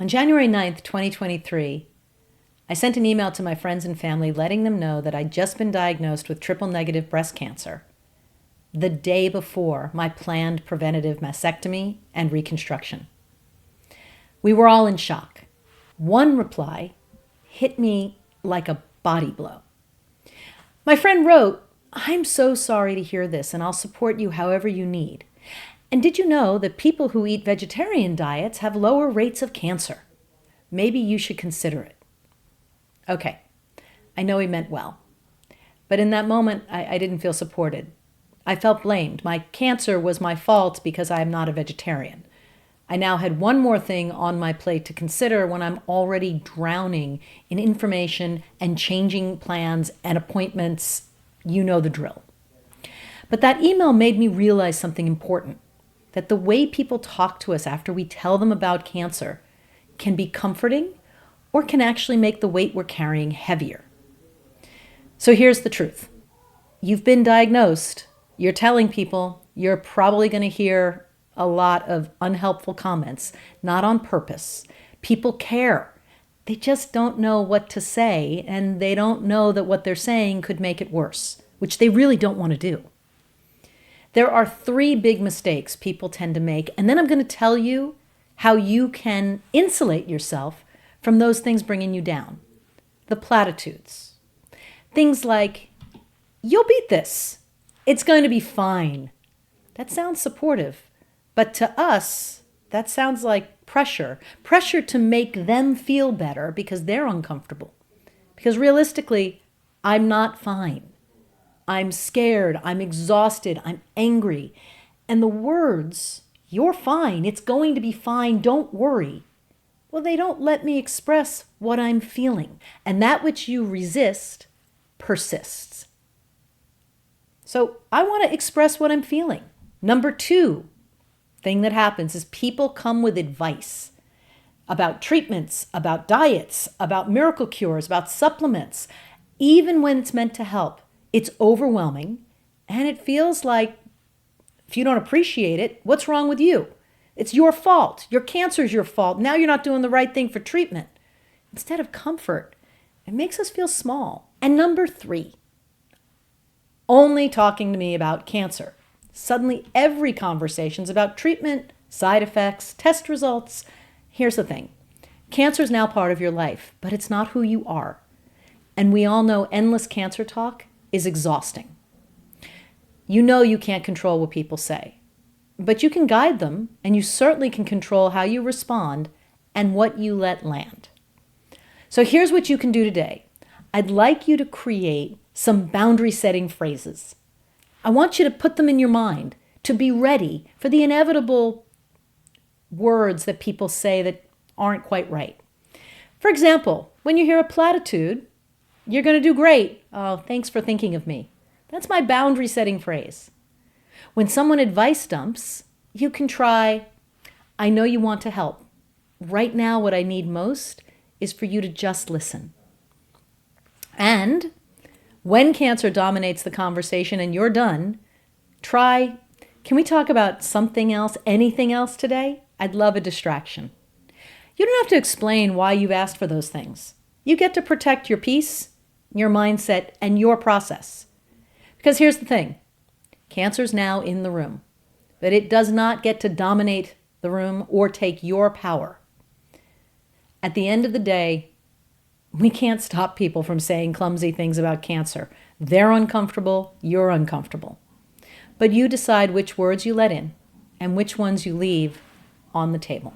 On January 9th, 2023, I sent an email to my friends and family letting them know that I'd just been diagnosed with triple-negative breast cancer the day before my planned preventative mastectomy and reconstruction. We were all in shock. One reply hit me like a body blow. My friend wrote, "I'm so sorry to hear this, and I'll support you however you need. And did you know that people who eat vegetarian diets have lower rates of cancer? Maybe you should consider it." Okay, I know he meant well. But in that moment, I didn't feel supported. I felt blamed. My cancer was my fault because I am not a vegetarian. I now had one more thing on my plate to consider when I'm already drowning in information and changing plans and appointments. You know the drill. But that email made me realize something important, that the way people talk to us after we tell them about cancer can be comforting or can actually make the weight we're carrying heavier. So here's the truth. You've been diagnosed. You're telling people. You're probably going to hear a lot of unhelpful comments, not on purpose. People care. They just don't know what to say, and they don't know that what they're saying could make it worse, which they really don't want to do. There are 3 big mistakes people tend to make, and then I'm going to tell you how you can insulate yourself from those things bringing you down. The platitudes. Things like, "You'll beat this. It's going to be fine." That sounds supportive, but to us, that sounds like pressure. Pressure to make them feel better because they're uncomfortable. Because realistically, I'm not fine. I'm scared, I'm exhausted, I'm angry. And the words, "You're fine, it's going to be fine, don't worry," well, they don't let me express what I'm feeling. And that which you resist persists. So I want to express what I'm feeling. Number 2 thing that happens is people come with advice about treatments, about diets, about miracle cures, about supplements. Even when it's meant to help, it's overwhelming, and it feels like if you don't appreciate it, what's wrong with you? It's your fault. Your cancer's your fault. Now you're not doing the right thing for treatment. Instead of comfort, it makes us feel small. And number 3, only talking to me about cancer. Suddenly every conversation's about treatment, side effects, test results. Here's the thing. Cancer is now part of your life, but it's not who you are. And we all know endless cancer talk is exhausting. You know you can't control what people say, but you can guide them, and you certainly can control how you respond and what you let land. So here's what you can do today. I'd like you to create some boundary-setting phrases. I want you to put them in your mind to be ready for the inevitable words that people say that aren't quite right. For example, when you hear a platitude, "You're going to do great. Oh, thanks for thinking of me." That's my boundary-setting phrase. When someone advice dumps, you can try, "I know you want to help. Right now, what I need most is for you to just listen." And when cancer dominates the conversation and you're done, try, "Can we talk about something else, anything else today? I'd love a distraction." You don't have to explain why you've asked for those things. You get to protect your peace, your mindset, and your process. Because here's the thing. Cancer's now in the room, but it does not get to dominate the room or take your power. At the end of the day, we can't stop people from saying clumsy things about cancer. They're uncomfortable, you're uncomfortable. But you decide which words you let in and which ones you leave on the table.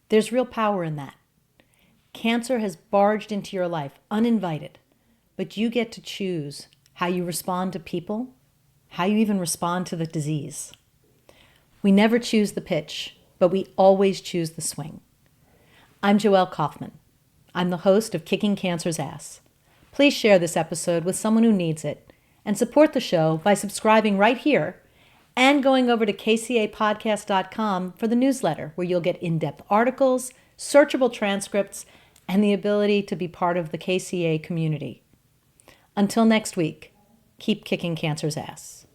There's real power in that. Cancer has barged into your life uninvited, but you get to choose how you respond to people, how you even respond to the disease. We never choose the pitch, but we always choose the swing. I'm Joelle Kaufman. I'm the host of Kicking Cancer's Ass. Please share this episode with someone who needs it and support the show by subscribing right here and going over to kcapodcast.com for the newsletter, where you'll get in-depth articles, searchable transcripts, and the ability to be part of the KCA community. Until next week, keep kicking cancer's ass.